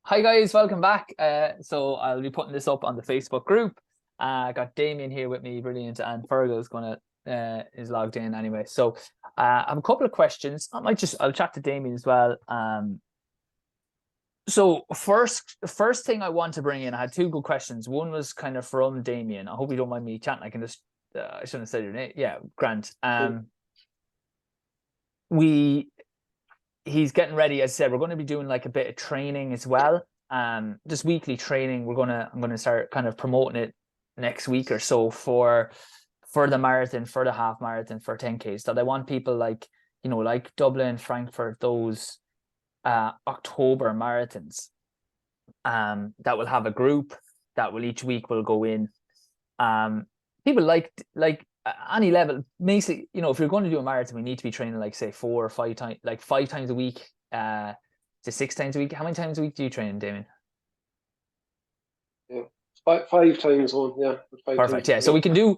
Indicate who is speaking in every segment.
Speaker 1: Hi guys, welcome back. So I'll be putting this up on the Facebook group. I got Damien here with me, brilliant, and Fergal's gonna is logged in anyway. So I have a couple of questions. I'll chat to Damien as well. So first thing I want to bring in, I had two good questions. One was kind of from Damien. I hope you don't mind me chatting. I can just I shouldn't have said your name. Yeah, Grant. We He's getting ready. As I said, we're going to be doing like a bit of training as well. Just weekly training. I'm gonna start kind of promoting it next week or so for the marathon, for the half marathon, for 10Ks. So I want people like Dublin, Frankfurt, those October marathons. That will have a group that will each week will go in. People like any level, basically, if you're going to do a marathon, we need to be training like say 4 or 5 times, like 5 times a week, to 6 times a week. How many times a week do you train, Damien?
Speaker 2: Yeah, five times on. Yeah,
Speaker 1: Perfect. Yeah. So we can do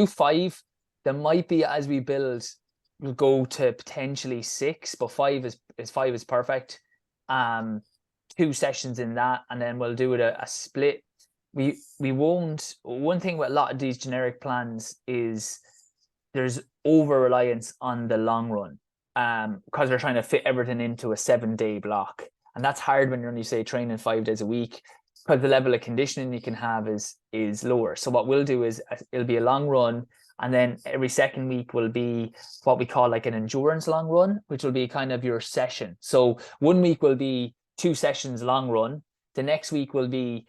Speaker 1: 5. There might be, as we build, we'll go to potentially 6, but 5 is perfect. 2 sessions in that, and then we'll do it a split. We won't. One thing with a lot of these generic plans is there's over reliance on the long run, because we're trying to fit everything into a 7-day block, and that's hard when you're only say training 5 days a week, because the level of conditioning you can have is lower. So what we'll do is it'll be a long run, and then every second week will be what we call like an endurance long run, which will be kind of your session. So one week will be 2 sessions long run. The next week will be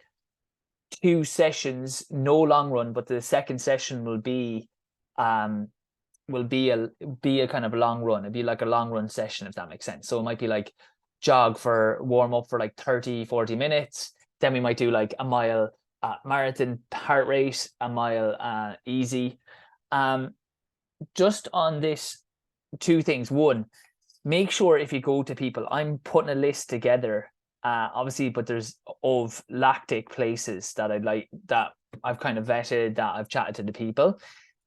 Speaker 1: 2 sessions no long run, but the second session will be a kind of long run. It'd be like a long run session, if that makes sense. So it might be like jog for warm up for like 30-40 minutes. Then we might do like a mile marathon heart rate, a mile easy. Just on this, 2 things. One, make sure if you go to people, I'm putting a list together, obviously, but there's of lactic places that I've kind of vetted, that I've chatted to the people.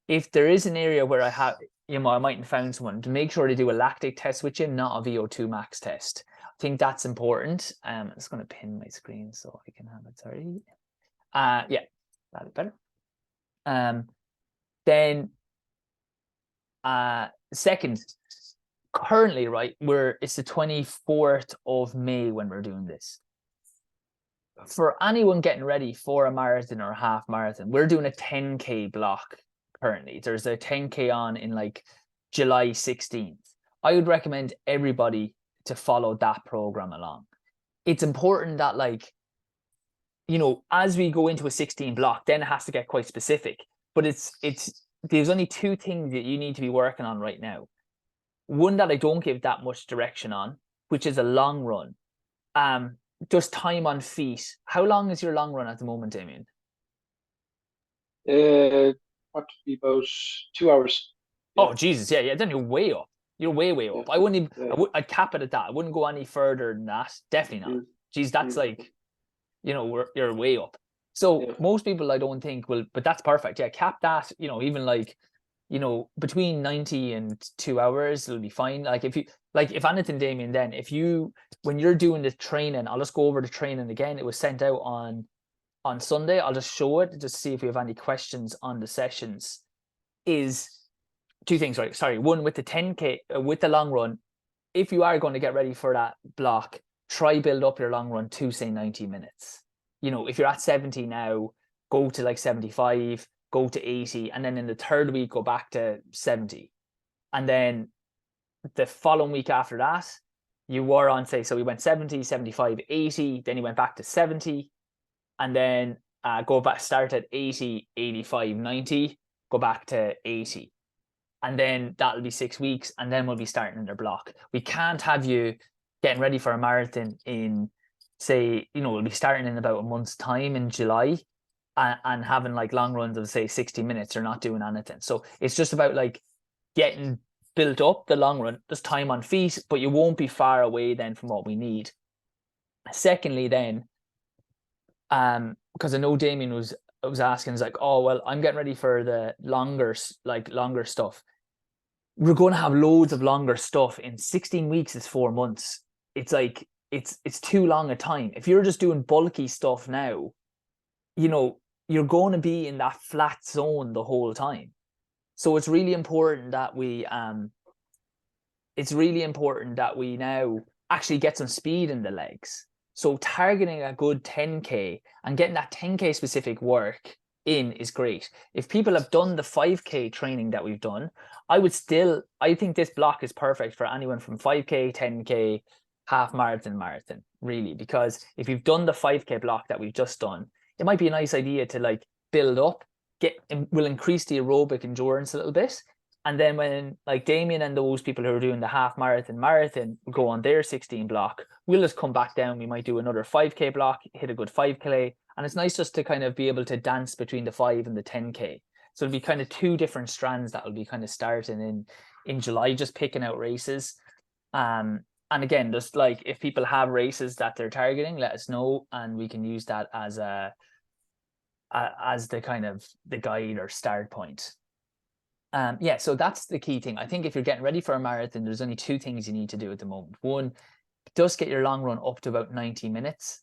Speaker 1: If there is an area where I might have found someone, to make sure they do a lactic test with you, not a VO2 max test. I think that's important. I'm just going to pin my screen so I can have it. Sorry. Yeah, that'd be better. Then second, currently, right, it's the 24th of May when we're doing this. For anyone getting ready for a marathon or a half marathon, we're doing a 10K block currently. There's a 10K on in like July 16th. I would recommend everybody to follow that program along. It's important that, like, as we go into a 16 block, then it has to get quite specific. But there's only 2 things that you need to be working on right now. One that I don't give that much direction on, which is a long run. Just time on feet. How long is your long run at the moment, Damien?
Speaker 2: What to be about 2 hours. Yeah,
Speaker 1: Oh, Jesus. Yeah. Then you're way up. You're way
Speaker 2: yeah,
Speaker 1: up. I wouldn't even,
Speaker 2: yeah.
Speaker 1: I'd cap it at that. I wouldn't go any further than that. Definitely not.
Speaker 2: Mm,
Speaker 1: Geez, that's
Speaker 2: mm,
Speaker 1: like, you're way up. So
Speaker 2: yeah,
Speaker 1: most people, I don't think, will, but that's perfect. Yeah. Cap that, even like, between 90 and 2 hours, it'll be fine. Like if anything, Damien, then when you're doing the training, I'll just go over the training again. It was sent out on Sunday. I'll just show it, just see if we have any questions on the sessions. Is 2 things, right? Sorry. One, with the 10K, with the long run, if you are going to get ready for that block, try build up your long run to say 90 minutes. If you're at 70 now, go to like 75, go to 80, and then in the 3rd week, go back to 70. And then the following week after that, you were on, say, so we went 70, 75, 80, then you went back to 70, and then go back, start at 80, 85, 90, go back to 80. And then that'll be 6 weeks, and then we'll be starting their block. We can't have you getting ready for a marathon in, say, we'll be starting in about a month's time in July, and having like long runs of say 60 minutes or not doing anything. So it's just about like getting built up the long run. There's time on feet, but you won't be far away then from what we need. Secondly, then, because I know Damien was asking, is like, oh well, I'm getting ready for the longer stuff. We're going to have loads of longer stuff in 16 weeks is 4 months. It's like it's too long a time. If you're just doing bulky stuff now, you know, you're going to be in that flat zone the whole time. So it's really important that we now actually get some speed in the legs. So targeting a good 10K and getting that 10K specific work in is great. If people have done the 5K training that we've done, I think this block is perfect for anyone from 5K, 10K, half marathon, really, because if you've done the 5K block that we've just done, it might be a nice idea to like build up, will increase the aerobic endurance a little bit. And then when like Damien and those people who are doing the half marathon go on their 16 block, we'll just come back down. We might do another 5K block, hit a good 5K. And it's nice just to kind of be able to dance between the 5 and the 10K. So it'll be kind of two different strands that will be kind of starting in July, just picking out races. And again, just like if people have races that they're targeting, let us know, and we can use that as the kind of the guide or start point. Yeah, so that's the key thing. I think if you're getting ready for a marathon, there's only two things you need to do at the moment. One, just get your long run up to about 90 minutes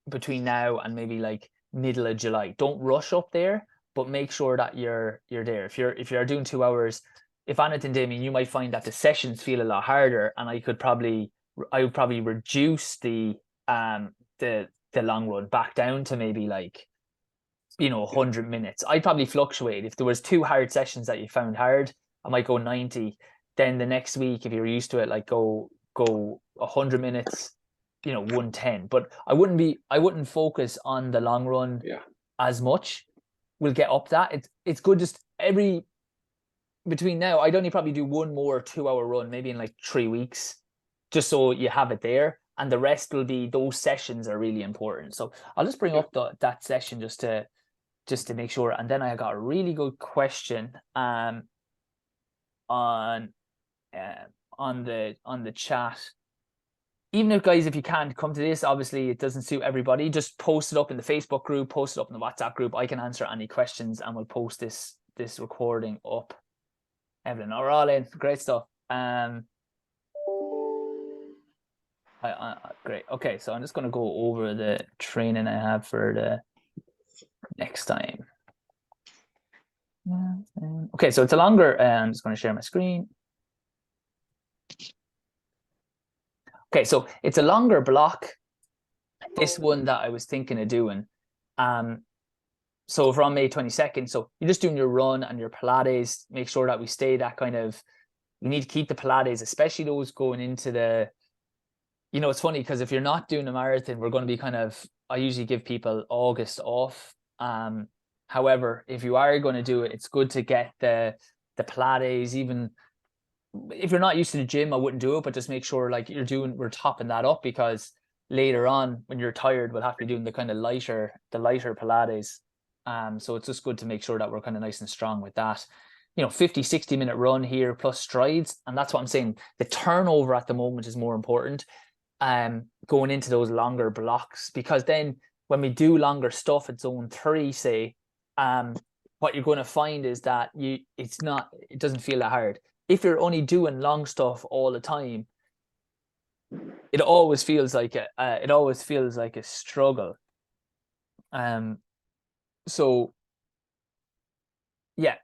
Speaker 1: between now and maybe like middle of July. Don't rush up there, but make sure that you're there. If you're doing 2 hours, if anything, Damien, you might find that the sessions feel a lot harder, and I would probably reduce the long run back down to maybe like, 100 minutes. I'd probably fluctuate. If there was 2 hard sessions that you found hard, I might go 90. Then the next week, if you're used to it, like go 100 minutes, 110. But I wouldn't focus on the long run as much. We'll get up that. It's good just between now, I'd only probably do one more 2-hour run, maybe in like 3 weeks, just so you have it there. And the rest will be, those sessions are really important. So I'll just bring up that session just to make sure. And then I got a really good question on the chat. Even if, guys, if you can't come to this, obviously it doesn't suit everybody, just post it up in the Facebook group, post it up in the WhatsApp group. I can answer any questions, and we'll post this recording up. Evelyn, we're all in. Great stuff. Great. Okay, so I'm just going to go over the training I have for the next time. Okay, so it's a longer, I'm just going to share my screen. Okay, so it's a longer block, this one that I was thinking of doing. So from May 22nd, so you're just doing your run and your Pilates. Make sure that we stay that kind of, you need to keep the Pilates, especially those going into the, it's funny because if you're not doing a marathon, we're going to be kind of, I usually give people August off. However, if you are going to do it, it's good to get the Pilates. Even if you're not used to the gym, I wouldn't do it, but just make sure like we're topping that up, because later on when you're tired, we'll have to be doing the kind of lighter Pilates. So it's just good to make sure that we're kind of nice and strong with that. 50-60 minute run here plus strides. And that's what I'm saying. The turnover at the moment is more important. Going into those longer blocks, because then when we do longer stuff at zone 3, say, what you're going to find is that it doesn't feel that hard. If you're only doing long stuff all the time, it always feels like a struggle. So yeah,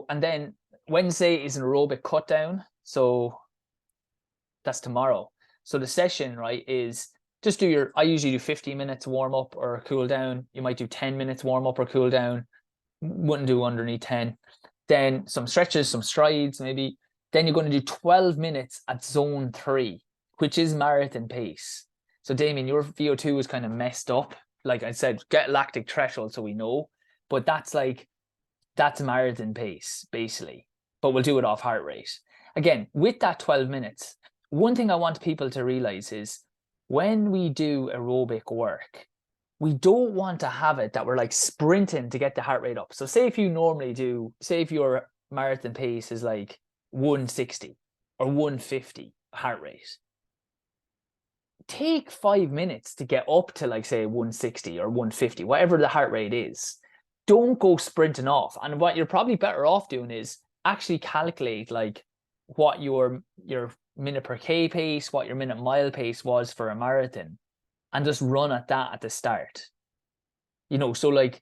Speaker 1: and then Wednesday is an aerobic cut down, so that's tomorrow. So the session, right, is just I usually do 15 minutes warm up or cool down. You might do 10 minutes warm up or cool down. Wouldn't do underneath 10. Then some stretches, some strides, maybe. Then you're going to do 12 minutes at zone 3, which is marathon pace. So Damien, your VO2 is kind of messed up. Like I said, get lactic threshold so we know. But that's marathon pace, basically. But we'll do it off heart rate. Again, with that 12 minutes, one thing I want people to realize is when we do aerobic work, we don't want to have it that we're like sprinting to get the heart rate up. So say if your marathon pace is like 160 or 150 heart rate, take 5 minutes to get up to like say 160 or 150, whatever the heart rate is. Don't go sprinting off. And what you're probably better off doing is actually calculate like what your minute per K pace, what your minute mile pace was for a marathon, and just run at that at the start. You know, so like,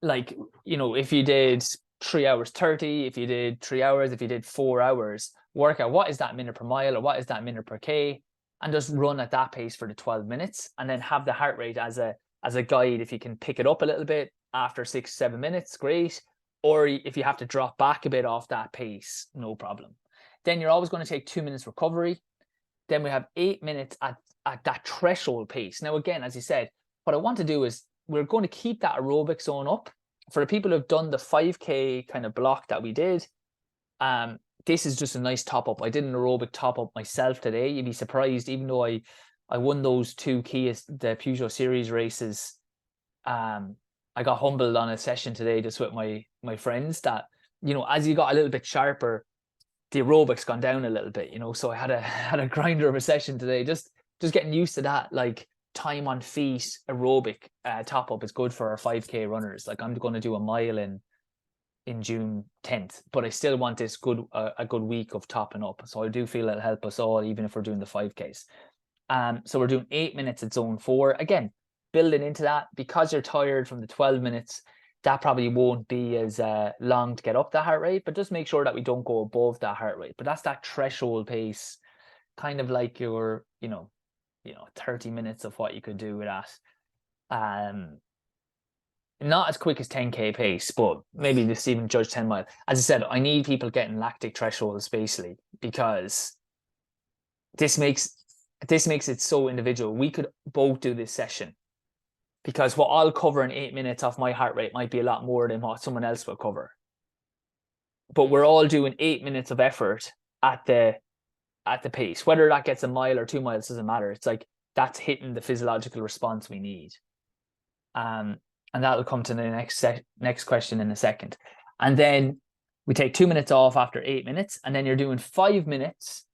Speaker 1: you know, if you did 3 hours 30, if you did 3 hours, if you did 4 hours, work out what is that minute per mile or what is that minute per K, and just run at that pace for the 12 minutes, and then have the heart rate as a guide. If you can pick it up a little bit after 6-7 minutes, great. Or if you have to drop back a bit off that pace, no problem. Then you're always going to take 2 minutes recovery. Then we have 8 minutes at that threshold pace. Now, again, as you said, what I want to do is we're going to keep that aerobic zone up. For the people who've done the 5K kind of block that we did, this is just a nice top up. I did an aerobic top up myself today. You'd be surprised, even though I won those 2 key, the Peugeot Series races. I got humbled on a session today just with my friends that, you know, as you got a little bit sharper, the aerobics gone down a little bit, you know. So I had a grinder of a session today, just getting used to that. Like, time on feet aerobic top up is good for our 5K runners. Like, I'm going to do a mile in June 10th, but I still want this a good week of topping up. So I do feel it'll help us all, even if we're doing the 5Ks. So we're doing 8 minutes at zone 4. Again, building into that, because you're tired from the 12 minutes, that probably won't be as long to get up the heart rate, but just make sure that we don't go above that heart rate. But that's that threshold pace, kind of like your, 30 minutes of what you could do with that. Not as quick as 10K pace, but maybe just even judge 10 mile. As I said, I need people getting lactic thresholds basically, because this makes it so individual. We could both do this session, because what I'll cover in 8 minutes off my heart rate might be a lot more than what someone else will cover. But we're all doing 8 minutes of effort at the pace. Whether that gets a mile or 2 miles doesn't matter. It's like, that's hitting the physiological response we need. And that'll come to the next question in a second. And then we take 2 minutes off after 8 minutes, and then you're doing 5 minutes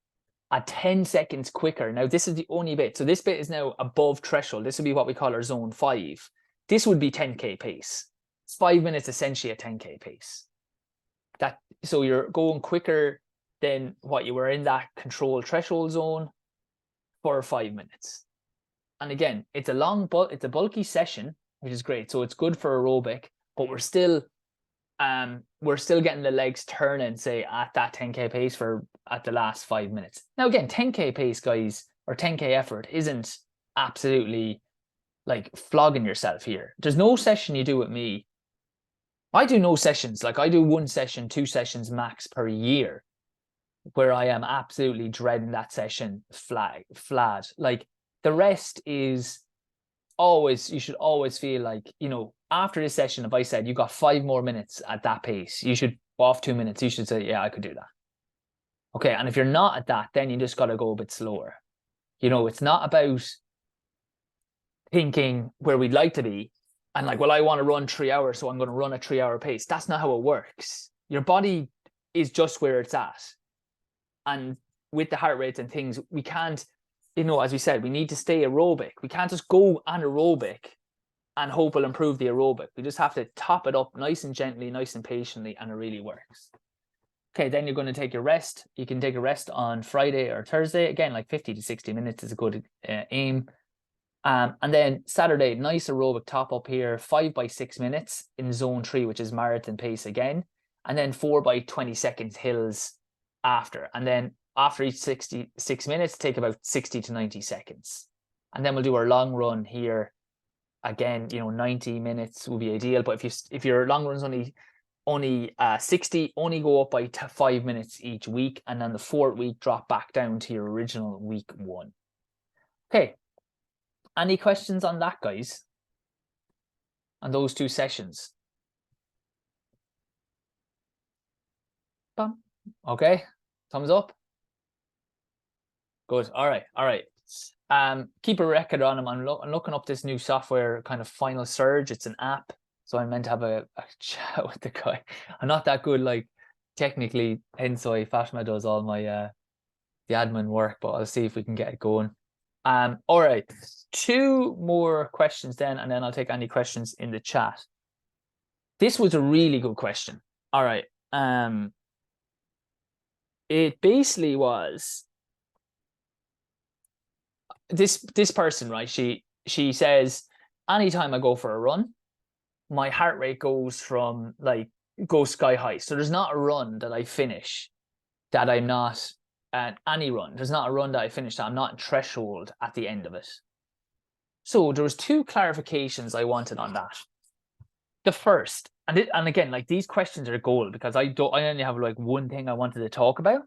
Speaker 1: at 10 seconds quicker. Now, this is the only bit. So this bit is now above threshold. This would be what we call our zone 5. This would be 10K pace. 5 minutes essentially at 10K pace. So you're going quicker than what you were in that controlled threshold zone for 5 minutes. And again, it's a bulky session, which is great. So it's good for aerobic, but we're still getting the legs turning, say, at that 10K pace at the last 5 minutes. Now, again, 10K pace, guys, or 10K effort isn't absolutely like flogging yourself here. There's no session you do with me. I do no sessions. Like, I do 1 session, 2 sessions max per year, where I am absolutely dreading that session flat. Like, the rest is you should always feel like, after this session, if I said you got 5 more minutes at that pace, you should off 2 minutes, you should say, yeah, I could do that. Okay. And if you're not at that, then you just got to go a bit slower. It's not about thinking where we'd like to be and like, well, I want to run 3 hours, so I'm going to run a 3-hour pace. That's not how it works. Your body is just where it's at. And with the heart rates and things, we can't, as we said, we need to stay aerobic. We can't just go anaerobic and hope it'll improve the aerobic. We just have to top it up nice and gently, nice and patiently, and it really works. Okay, then you're going to take your rest. You can take a rest on Friday or Thursday. Again, like 50 to 60 minutes is a good aim. And then Saturday, nice aerobic top up here, 5 by 6 minutes in zone 3, which is marathon pace again. And then 4 by 20 seconds hills after. And then after each 66 minutes, take about 60 to 90 seconds. And then we'll do our long run here. Again, 90 minutes would be ideal. But if your long run's only 60, only go up by 5 minutes each week. And then the 4th week, drop back down to your original week 1. Okay. Any questions on that, guys? On those 2 sessions? Bam. Okay. Thumbs up. Good. All right. Keep a record on them. I'm looking up this new software, kind of Final Surge. It's an app. So I'm meant to have a chat with the guy. I'm not that good, like, technically, hence why Fatima does all my the admin work, but I'll see if we can get it going. All right. 2 more questions then, and then I'll take any questions in the chat. This was a really good question. All right. it basically was this person, right? She says, anytime I go for a run, my heart rate goes sky high. So there's not a run that I finish that I'm not at any run. There's not a run that I finish that I'm not in threshold at the end of it. So there was two clarifications I wanted on that. The first, and again, like these questions are gold because I only have like one thing I wanted to talk about.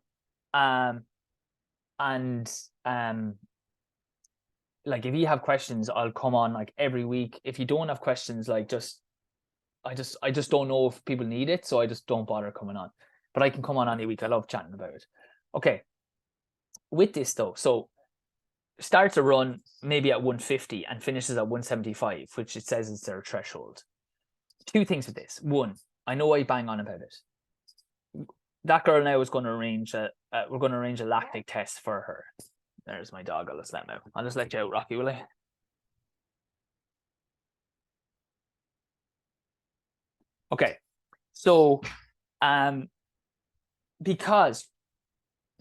Speaker 1: Like if you have questions, I'll come on like every week. If you don't have questions, like I just don't know if people need it, so I just don't bother coming on. But I can come on any week. I love chatting about it. Okay. With this though, so starts a run maybe at 150 and finishes at 175, which it says is their threshold. Two things with this. One, I know I bang on about it. That girl now is going to arrange we're going to arrange a lactic test for her. There's my dog. I'll just let him out. I'll just let you out, Rocky, will I? Okay. So, because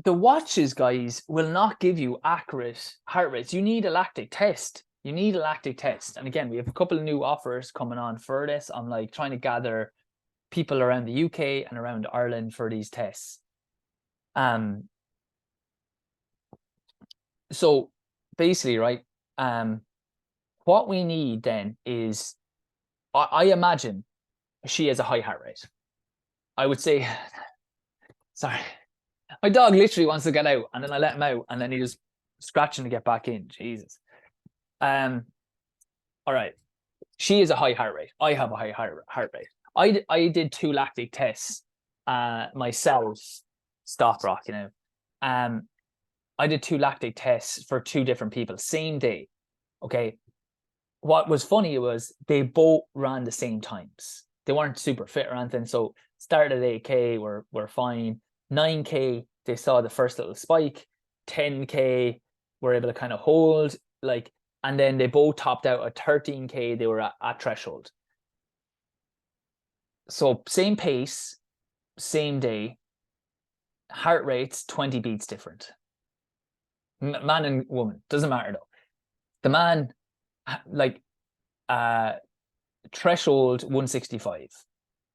Speaker 1: the watches, guys, will not give you accurate heart rates. You need a lactic test. You need a lactic test. And again, we have a couple of new offers coming on for this. I'm like trying to gather people around the UK and around Ireland for these tests. So basically, right, what we need then is, I imagine she has a high heart rate. I would say, sorry, my dog literally wants to get out, and then I let him out, and then he just scratching to get back in. Jesus. All right. She is a high heart rate. I have a high heart rate. I did 2 lactic tests myself. Stop, Rock, you know. I did 2 lactic tests for 2 different people, same day. Okay. What was funny was they both ran the same times. They weren't super fit or anything. So started at 8K, we're fine. 9K, they saw the first little spike. 10K, were able to kind of hold, like, and then they both topped out at 13K. They were at threshold. So same pace, same day, heart rates 20 beats different. Man and woman, doesn't matter though. The man, like, threshold 165.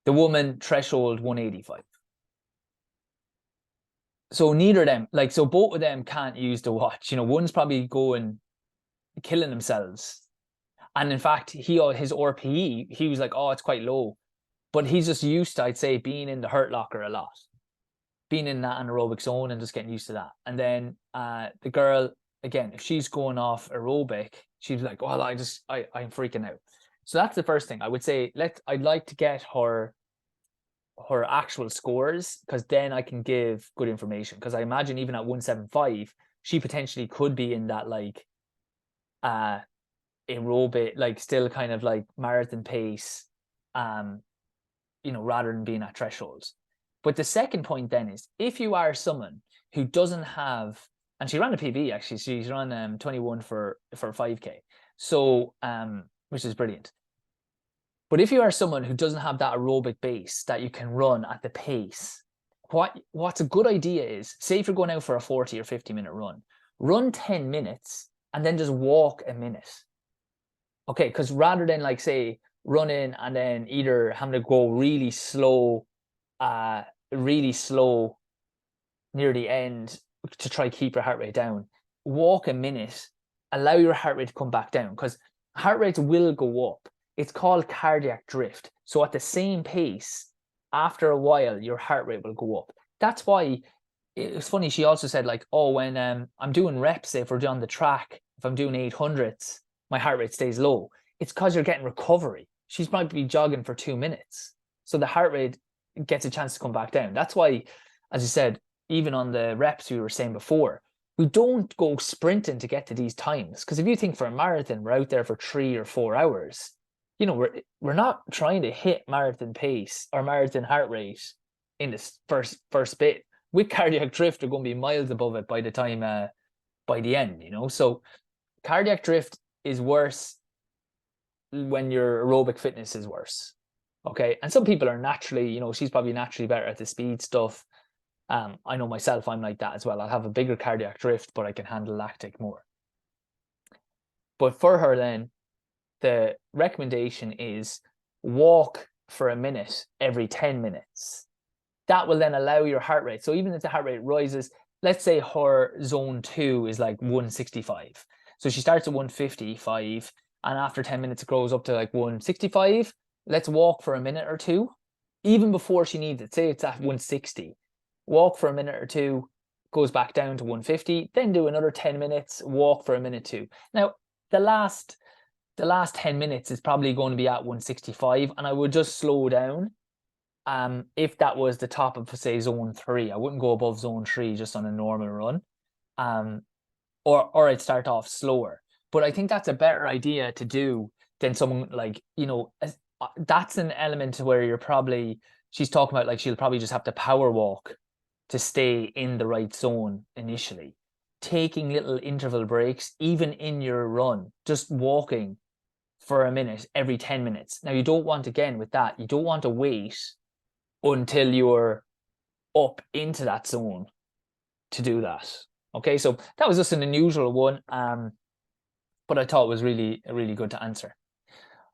Speaker 1: The woman threshold 185. So neither of them, like, so both of them can't use the watch. You know, one's probably going killing themselves. And in fact, his RPE, he was like, oh, it's quite low. But he's just used to, I'd say, being in the hurt locker a lot, being in that anaerobic zone and just getting used to that. And then the girl, again, if she's going off aerobic, she's like, well, I'm freaking out. So that's the first thing I would say. I'd like to get her actual scores, because then I can give good information. Because I imagine even at 175, she potentially could be in that like aerobic, like still kind of like marathon pace, you know, rather than being at thresholds. But the second point then is, if you are someone who doesn't have, and she ran a PB actually, she's run 21 for 5K, so which is brilliant. But if you are someone who doesn't have that aerobic base that you can run at the pace, what's a good idea is, say if you're going out for a 40 or 50-minute run 10 minutes and then just walk a minute. Okay, because rather than like say running and then either having to go really slow near the end to try to keep your heart rate down, walk a minute, allow your heart rate to come back down, because heart rates will go up. It's called cardiac drift. So at the same pace, after a while, your heart rate will go up. That's why it's funny. She also said like, oh, when I'm doing reps, if we're on the track, if I'm doing 800s, my heart rate stays low. It's because you're getting recovery. She's might be jogging for 2 minutes. So the heart rate gets a chance to come back down. That's why, as you said, even on the reps we were saying before, we don't go sprinting to get to these times. Because if you think for a marathon, we're out there for 3 or 4 hours. You know, we're not trying to hit marathon pace or marathon heart rate in this first bit. With cardiac drift, we're going to be miles above it by the time by the end, you know. So cardiac drift is worse when your aerobic fitness is worse. Okay. And some people are naturally, you know, she's probably naturally better at the speed stuff. I know myself, I'm like that as well. I'll have a bigger cardiac drift, but I can handle lactic more. But for her then, the recommendation is walk for a minute every 10 minutes. That will then allow your heart rate. So even if the heart rate rises, let's say her zone 2 is like 165. So she starts at 155, and after 10 minutes it grows up to like 165. Let's walk for a minute or two, even before she needs it. Say it's at 160. Walk for a minute or two, goes back down to 150, then do another 10 minutes, walk for a minute too. Now, the last 10 minutes is probably going to be at 165, and I would just slow down. If that was the top of, say, zone 3, I wouldn't go above zone 3 just on a normal run. Or I'd start off slower. But I think that's a better idea to do than someone like, that's an element where she's talking about like she'll probably just have to power walk to stay in the right zone initially. Taking little interval breaks, even in your run, just walking for a minute every 10 minutes. Now, you don't want, again, with that, you don't want to wait until you're up into that zone to do that. Okay, so that was just an unusual one, but I thought it was really, really good to answer.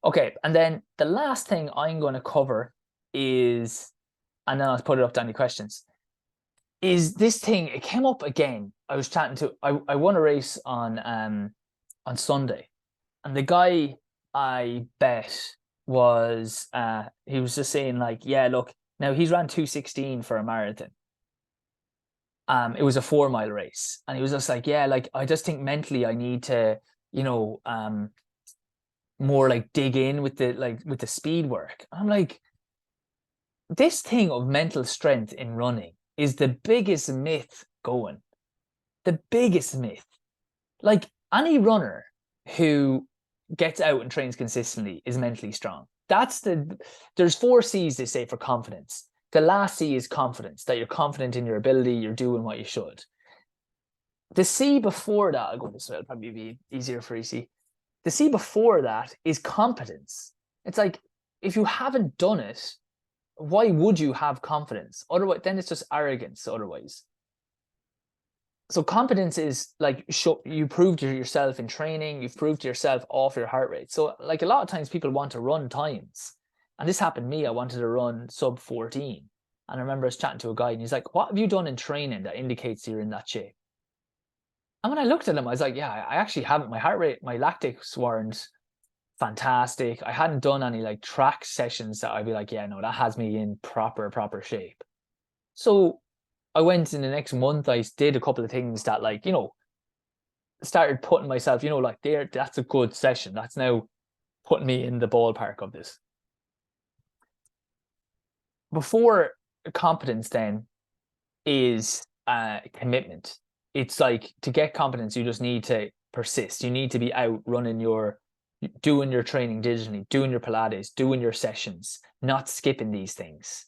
Speaker 1: Okay, and then the last thing I'm going to cover is, and then I'll put it up to any questions, is this thing. It came up again. I was chatting to, I won a race on Sunday, and the guy I bet was, he was just saying like, yeah, look, now he's ran 2:16 for a marathon. It was a 4-mile race, and he was just like, yeah, like I just think mentally I need to, more like dig in with the speed work. I'm like, this thing of mental strength in running is the biggest myth going. The biggest myth. Like, any runner who gets out and trains consistently is mentally strong. There's 4 C's, they say, for confidence. The last C is confidence, that you're confident in your ability, you're doing what you should. The C before that, I'll go this way, it'll probably be easier for EC. The C before that is competence. It's like, if you haven't done it, why would you have confidence? Otherwise, then it's just arrogance otherwise. So competence is like, you proved to yourself in training, you've proved to yourself off your heart rate. So like a lot of times people want to run times. And this happened to me. I wanted to run sub 14. And I remember I was chatting to a guy and he's like, what have you done in training that indicates you're in that shape? And when I looked at him, I was like, yeah, I actually haven't. My heart rate, my lactics weren't fantastic. I hadn't done any like track sessions that I'd be like, yeah, no, that has me in proper shape. So I went in the next month, I did a couple of things that like, started putting myself, like there, that's a good session. That's now putting me in the ballpark of this. Before competence then is commitment. It's like, to get competence, you just need to persist. You need to be out running doing your training digitally, doing your Pilates, doing your sessions, not skipping these things.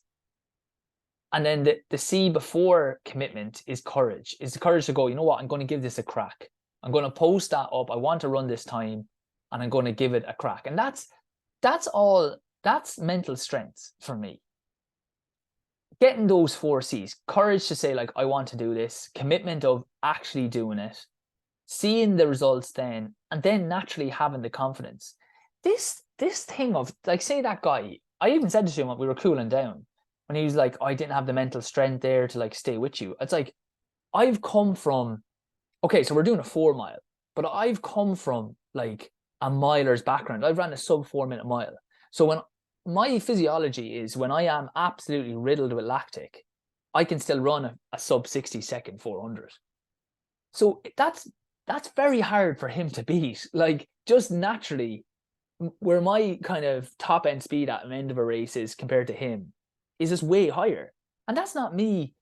Speaker 1: And then the C before commitment is courage. It's the courage to go, you know what, I'm going to give this a crack. I'm going to post that up. I want to run this time, and I'm going to give it a crack. And that's mental strength for me. Getting those 4 C's, courage to say like, I want to do this, commitment of actually doing it, seeing the results then, and then naturally having the confidence. This thing of like, say that guy, I even said to him when we were cooling down, when he was like, I didn't have the mental strength there to like stay with you. It's like, I've come from, okay, so we're doing a 4-mile, but I've come from like a miler's background. I've ran a sub 4-minute mile. So when my physiology is, when I am absolutely riddled with lactic, I can still run a sub 60-second 400. So that's very hard for him to beat. Like, just naturally, where my kind of top end speed at the end of a race is compared to him is just way higher. And that's not me.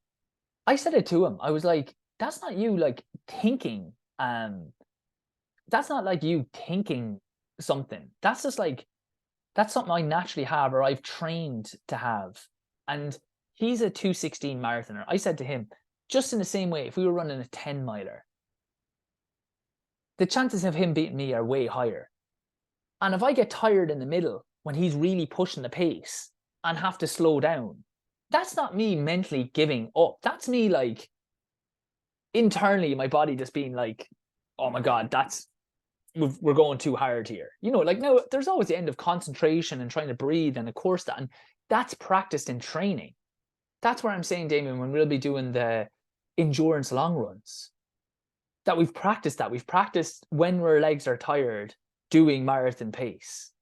Speaker 1: I said it to him. I was like, that's not you like thinking. That's not like you thinking something. That's just like, that's something I naturally have, or I've trained to have. And he's a 2:16 marathoner. I said to him, just in the same way, if we were running a 10-miler, the chances of him beating me are way higher. And if I get tired in the middle when he's really pushing the pace and have to slow down, that's not me mentally giving up. That's me like internally, my body just being like, oh my God, we're going too hard here. You know, like now there's always the end of concentration and trying to breathe, and of course that, and that's practiced in training. That's where I'm saying, Damien, when we'll be doing the endurance long runs, that we've practiced that. We've practiced when our legs are tired doing marathon pace.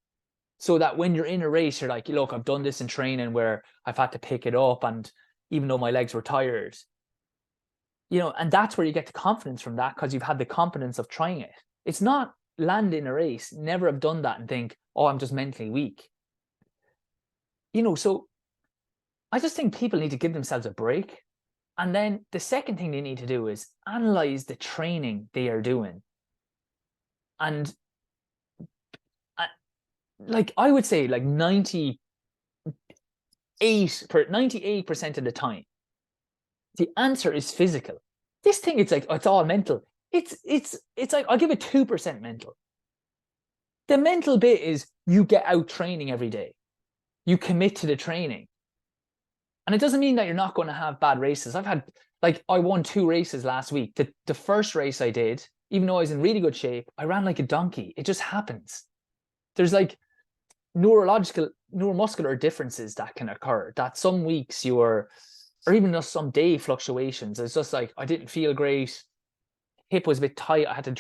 Speaker 1: So that when you're in a race, you're like, look, I've done this in training where I've had to pick it up, and even though my legs were tired, you know, and that's where you get the confidence from that, because you've had the confidence of trying it. It's not land in a race, never have done that and think, oh, I'm just mentally weak. You know, so I just think people need to give themselves a break. And then the second thing they need to do is analyze the training they are doing. And like I would say like 98% of the time, the answer is physical. This thing, it's like, it's all mental. It's like, I'll give it 2% mental. The mental bit is you get out training every day. You commit to the training. And it doesn't mean that you're not going to have bad races. I've had, like, I won 2 races last week. The first race I did, even though I was in really good shape, I ran like a donkey. It just happens. There's like neuromuscular differences that can occur, that some weeks or even just some day fluctuations. It's just like, I didn't feel great. Hip was a bit tight. I had to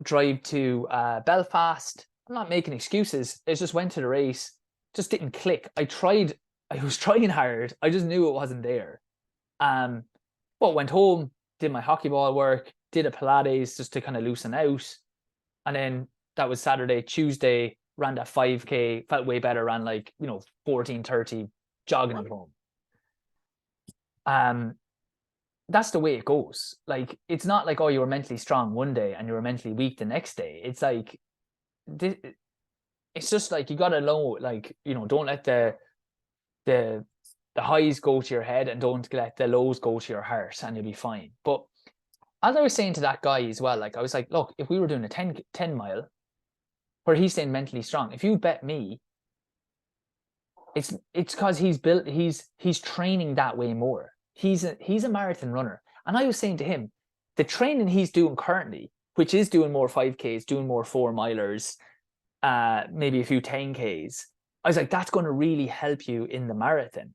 Speaker 1: drive to Belfast. I'm not making excuses. I just went to the race, just didn't click. I was trying hard. I just knew it wasn't there. But went home, did my hockey ball work, did a Pilates just to kind of loosen out. And then that was Saturday. Tuesday, ran that 5K, felt way better, ran like, 14:30, jogging at home. That's the way it goes. Like, it's not like, oh, you were mentally strong one day and you were mentally weak the next day. It's like, it's just like, you got to know, like, don't let the highs go to your head and don't let the lows go to your heart, and you'll be fine. But as I was saying to that guy as well, like, I was like, look, if we were doing a 10 mile where he's staying mentally strong, if you bet me, it's because he's training that way more. He's a marathon runner. And I was saying to him, the training he's doing currently, which is doing more 5Ks, doing more 4 milers, maybe a few 10Ks, I was like, that's going to really help you in the marathon.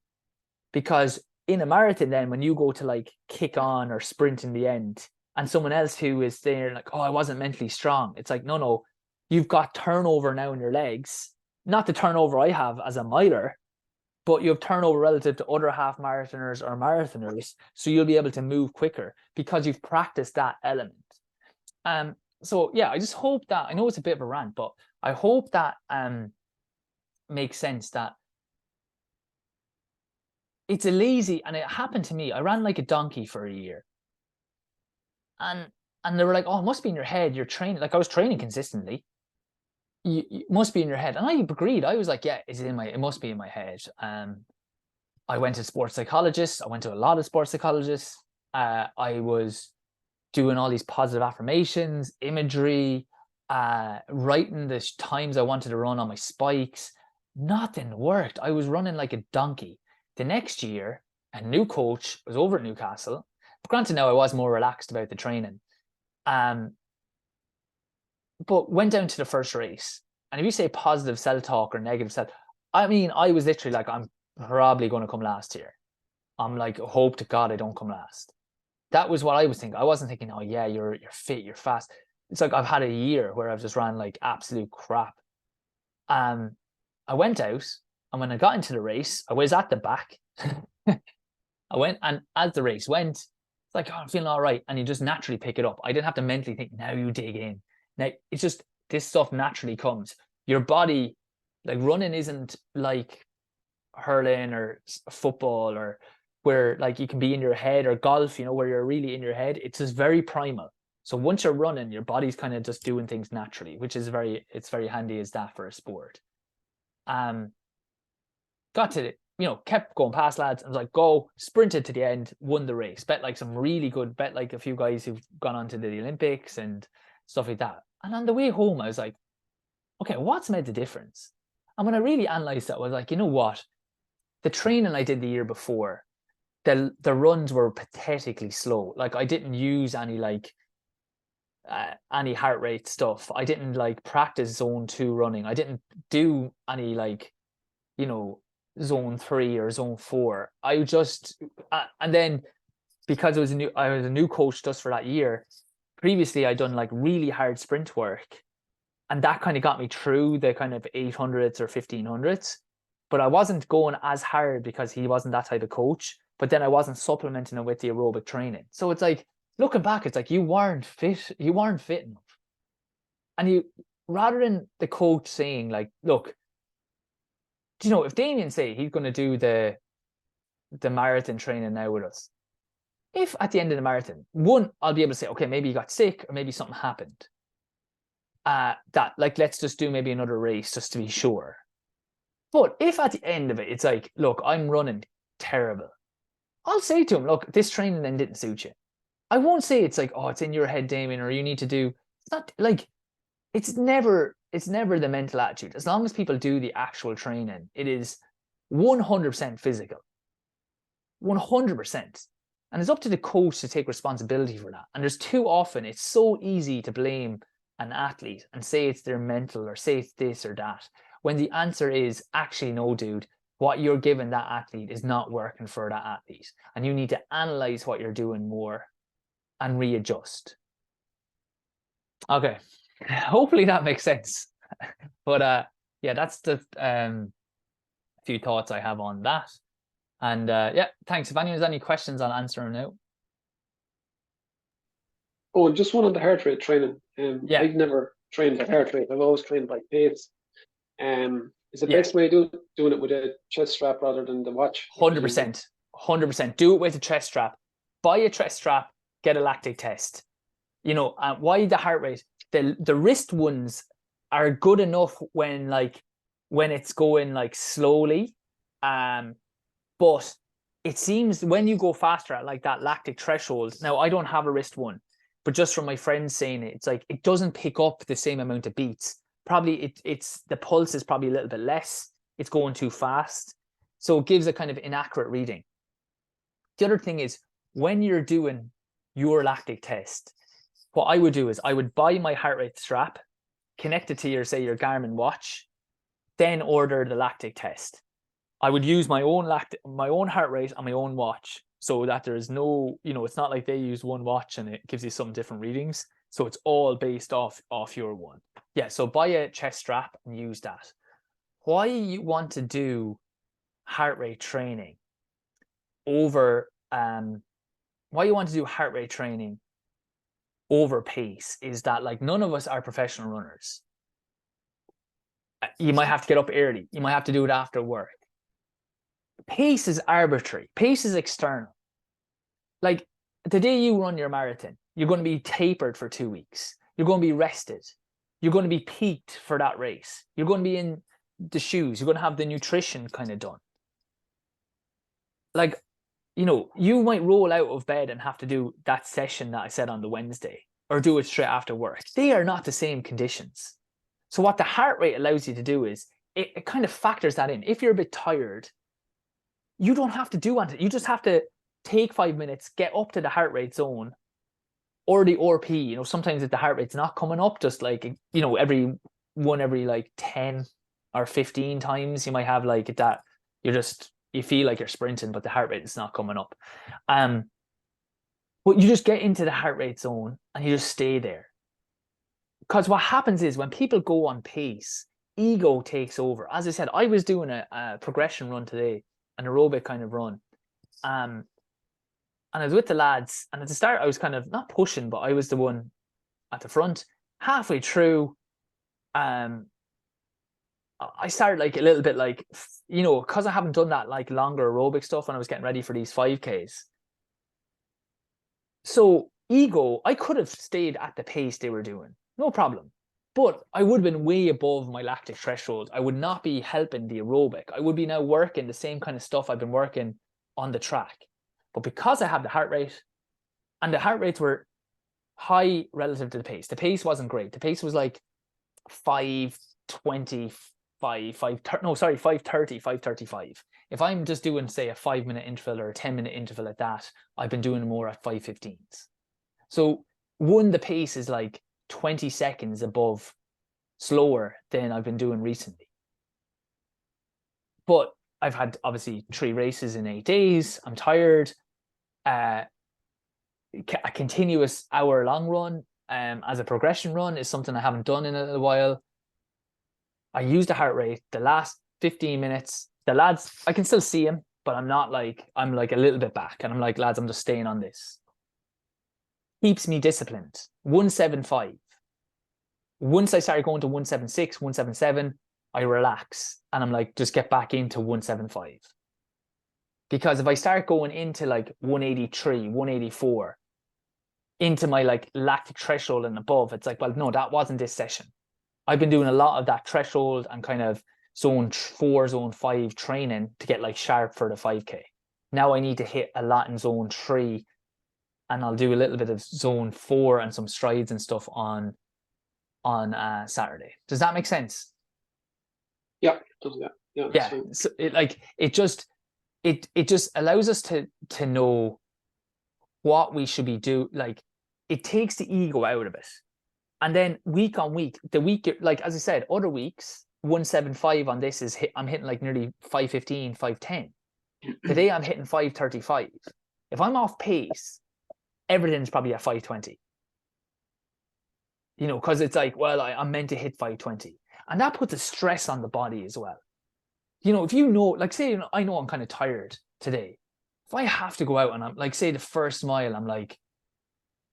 Speaker 1: Because in a marathon, then when you go to like kick on or sprint in the end, and someone else who is there like, oh, I wasn't mentally strong, it's like, no, you've got turnover now in your legs. Not the turnover I have as a miler, but you have turnover relative to other half marathoners or marathoners. So you'll be able to move quicker because you've practiced that element. So yeah, I just hope that, I know it's a bit of a rant, but I hope that makes sense, that it's a lazy, and it happened to me. I ran like a donkey for a year. And they were like, oh, it must be in your head. You're training. Like, I was training consistently. You must be in your head. And I agreed. I was like, yeah, it must be in my head. I went to sports psychologists. I went to a lot of sports psychologists. I was doing all these positive affirmations, imagery, writing the times I wanted to run on my spikes. Nothing worked. I was running like a donkey. The next year, a new coach was over at Newcastle. But granted, now I was more relaxed about the training. But went down to the first race. And if you say positive self-talk or negative self, I mean, I was literally like, I'm probably going to come last here. I'm like, hope to God I don't come last. That was what I was thinking. I wasn't thinking, oh yeah, you're fit, you're fast. It's like, I've had a year where I've just ran like absolute crap. I went out, and when I got into the race, I was at the back. I went, and as the race went, it's like, oh, I'm feeling all right. And you just naturally pick it up. I didn't have to mentally think, now you dig in. Now, it's just, this stuff naturally comes. Your body, like, running isn't like hurling or football, or where like you can be in your head, or golf, where you're really in your head. It's just very primal. So once you're running, your body's kind of just doing things naturally, which is it's very handy as that for a sport. Got to it, kept going past lads. I was like, go, sprinted to the end, won the race. Bet like a few guys who've gone on to the Olympics and stuff like that. And on the way home, I was like, okay, what's made the difference? And when I really analyzed that, I was like, you know what? the training I did the year before, the runs were pathetically slow. Like I didn't use any heart rate stuff. I didn't like practice zone 2 running. I didn't do any like, you know, zone 3 or zone 4. I just and then because I was a new coach just for that year. Previously I'd done like really hard sprint work, and that kind of got me through the kind of 800s or 1500s, but I wasn't going as hard because he wasn't that type of coach. But then I wasn't supplementing it with the aerobic training. So it's like, looking back, it's like you weren't fit enough. And you, rather than the coach saying like, look, you know, if Damien say he's going to do the marathon training now with us, if at the end of the marathon, one, I'll be able to say, okay, maybe you got sick or maybe something happened. That like, let's just do maybe another race just to be sure. But if at the end of it, it's like, look, I'm running terrible, I'll say to him, look, this training then didn't suit you. I won't say it's like, oh, it's in your head, Damien, or you need to do. It's not like, it's never the mental attitude. As long as people do the actual training, it is 100% physical. 100%. And it's up to the coach to take responsibility for that. And there's too often, it's so easy to blame an athlete and say it's their mental or say it's this or that, when the answer is actually, no, dude, what you're giving that athlete is not working for that athlete. And you need to analyze what you're doing more and readjust. Okay. Hopefully that makes sense. But yeah, that's the few thoughts I have on that. And yeah, thanks. If anyone has any questions, I'll answer them now.
Speaker 2: Oh, and just one on the heart rate training.
Speaker 1: Yeah.
Speaker 2: I've never trained by heart rate. I've always trained by pace. Is the
Speaker 1: Yeah.
Speaker 2: best way doing it with a chest strap rather than the watch?
Speaker 1: 100%. 100%. Do it with a chest strap. Buy a chest strap, get a lactic test. You know, why the heart rate? The wrist ones are good enough when it's going like slowly. But it seems when you go faster at like that lactic threshold, now I don't have a wrist one, but just from my friends saying it, it's like it doesn't pick up the same amount of beats. Probably it's the pulse is probably a little bit less. It's going too fast. So it gives a kind of inaccurate reading. The other thing is, when you're doing your lactic test, what I would do is I would buy my heart rate strap, connect it to your Garmin watch, then order the lactic test. I would use my own heart rate on my own watch, so that there's no, you know, it's not like they use one watch and it gives you some different readings. So it's all based off your one. Yeah, so buy a chest strap and use that. Why you want to do heart rate training over over pace is that, like, none of us are professional runners. You might have to get up early. You might have to do it after work. Pace is arbitrary. Pace is external. Like, the day you run your marathon, you're going to be tapered for 2 weeks. You're going to be rested. You're going to be peaked for that race. You're going to be in the shoes. You're going to have the nutrition kind of done. Like, you know, you might roll out of bed and have to do that session that I said on the Wednesday, or do it straight after work. They are not the same conditions. So what the heart rate allows you to do is it kind of factors that in. If you're a bit tired, you don't have to do anything. You just have to take 5 minutes, get up to the heart rate zone or the RP. You know, sometimes if the heart rate's not coming up, just like, you know, every like 10 or 15 times, you might have like that. You feel like you're sprinting, but the heart rate is not coming up. But you just get into the heart rate zone and you just stay there. Because what happens is when people go on pace, ego takes over. As I said, I was doing a progression run today, an aerobic kind of run. And I was with the lads, and at the start I was kind of not pushing, but I was the one at the front. Halfway through, I started like a little bit like, you know, because I haven't done that like longer aerobic stuff when I was getting ready for these 5Ks. So ego, I could have stayed at the pace they were doing, no problem. But I would have been way above my lactic threshold. I would not be helping the aerobic. I would be now working the same kind of stuff I've been working on the track. But because I had the heart rate, and the heart rates were high relative to the pace wasn't great. The pace was like 5:25, 5:30, 5:35. if I'm just doing, say, a 5-minute interval or a 10-minute interval at that, I've been doing more at 5:15s. So the pace is like 20 seconds above slower than I've been doing recently. But I've had obviously 3 races in 8 days. I'm tired. A continuous hour-long run as a progression run is something I haven't done in a while. I use the heart rate. The last 15 minutes, the lads, I can still see them, but I'm like a little bit back, and I'm like, lads, I'm just staying on this. Keeps me disciplined. 175. Once I started going to 176, 177, I relax, and I'm like, just get back into 175. Because if I start going into like 183, 184, into my like lactic threshold and above, it's like, well, no, that wasn't this session. I've been doing a lot of that threshold and kind of zone 4, zone 5 training to get like sharp for the 5K. Now I need to hit a lot in zone 3, and I'll do a little bit of zone 4 and some strides and stuff on Saturday. Does that make sense?
Speaker 2: Yeah, yeah.
Speaker 1: Yeah. So it just allows us to know what we should be doing. Like, it takes the ego out of it. And then week on week, the week, like, as I said, other weeks, 175 on this is I'm hitting like nearly 5:15, 5:10. Today I'm hitting 5:35. If I'm off pace, everything's probably at 5:20. You know, because it's like, well, I'm meant to hit 5:20. And that puts a stress on the body as well. You know, if you know, like, say, I know I'm kind of tired today. If I have to go out and I'm like, say, the first mile, I'm like,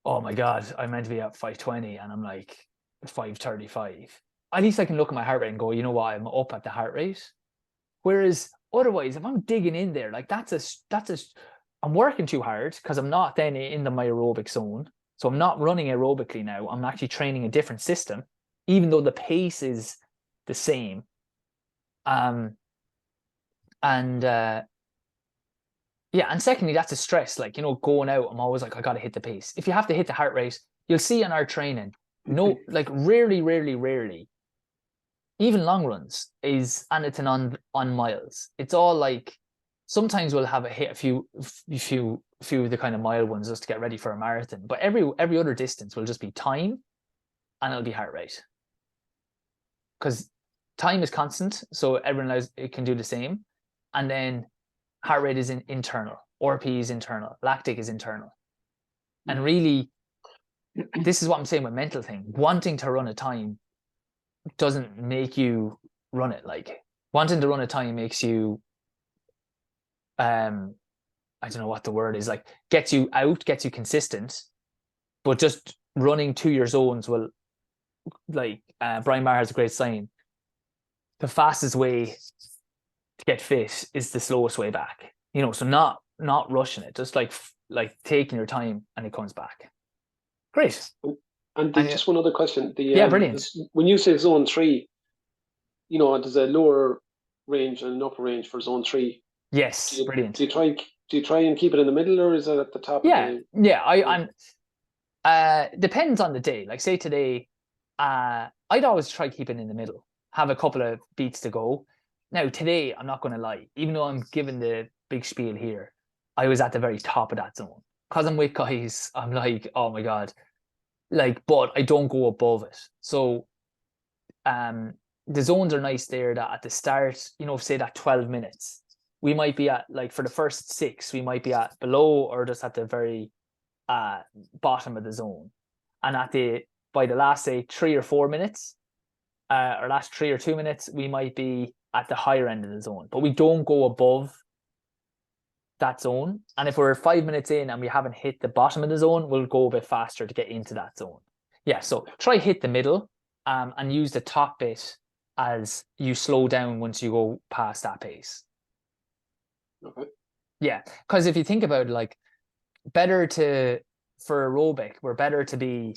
Speaker 1: oh my God, I'm meant to be at 5:20 and I'm like 5:35. At least I can look at my heart rate and go, you know what, I'm up at the heart rate. Whereas otherwise, if I'm digging in there, like I'm working too hard because I'm not then in my aerobic zone. So I'm not running aerobically now. I'm actually training a different system, even though the pace is the same. Yeah, and secondly, that's a stress. Like, you know, going out, I'm always like, I got to hit the pace. If you have to hit the heart rate, you'll see in our training, no, like rarely, even long runs is anything on miles. It's all like, sometimes we'll have hit a few of the kind of mile ones just to get ready for a marathon. But every other distance will just be time, and it'll be heart rate. Because time is constant, so everyone knows it can do the same. And then heart rate is internal, RP is internal, lactic is internal. And really, this is what I'm saying with mental thing. Wanting to run a time doesn't make you run it. Like, wanting to run a time makes you, I don't know what the word is, like, gets you consistent, but just running to your zones will, like, Brian Maher has a great saying, the fastest way to get fit is the slowest way back. You know, so not rushing it, just like taking your time, and it comes back. Great.
Speaker 2: And just one other question.
Speaker 1: Brilliant.
Speaker 2: When you say zone 3, you know, there's a lower range and an upper range for zone 3.
Speaker 1: Yes, brilliant.
Speaker 2: Do you try and keep it in the middle, or is it at the top?
Speaker 1: Yeah, I'm. Depends on the day. Like, say today, I'd always try keeping in the middle. Have a couple of beats to go. Now today, I'm not going to lie. Even though I'm giving the big spiel here, I was at the very top of that zone. Because I'm with guys, I'm like, oh my God. Like, but I don't go above it. So, the zones are nice there that at the start, you know, say that 12 minutes, we might be at, like, for the first 6, we might be at below or just at the very bottom of the zone. And by the last, say, 3 or 4 minutes, or last 3 or 2 minutes, we might be at the higher end of the zone, but we don't go above that zone. And if we're 5 minutes in and we haven't hit the bottom of the zone, we'll go a bit faster to get into that zone. Yeah, so try hit the middle, and use the top bit as you slow down once you go past that pace.
Speaker 2: Okay.
Speaker 1: Yeah, because if you think about it, like, for aerobic, we're better to be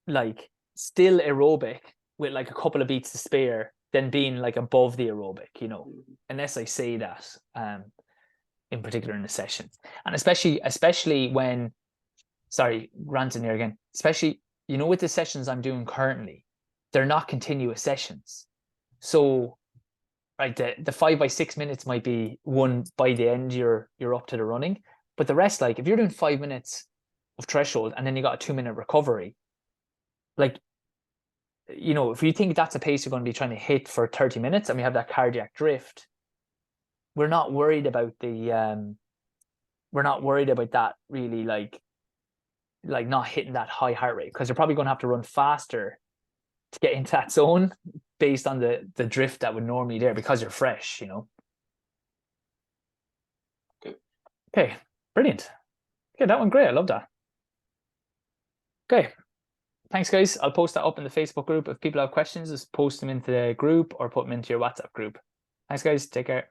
Speaker 1: like still aerobic with like a couple of beats to spare than being like above the aerobic, you know, unless I say that in particular in a session. And especially when, sorry, ranting here again, especially, you know, with the sessions I'm doing currently, they're not continuous sessions. So right? The 5 by 6 minutes might be one by the end you're up to the running, but the rest, like if you're doing 5 minutes of threshold and then you got a 2-minute recovery, like, you know, if you think that's a pace you're going to be trying to hit for 30 minutes and we have that cardiac drift, we're not worried about the we're not worried about that really, like not hitting that high heart rate, because you're probably going to have to run faster to get into that zone based on the drift that would normally there because you're fresh, you know. Okay, brilliant. Okay, that went great. I love that. Okay, thanks guys. I'll post that up in the Facebook group. If people have questions, just post them into the group or put them into your WhatsApp group. Thanks guys, take care.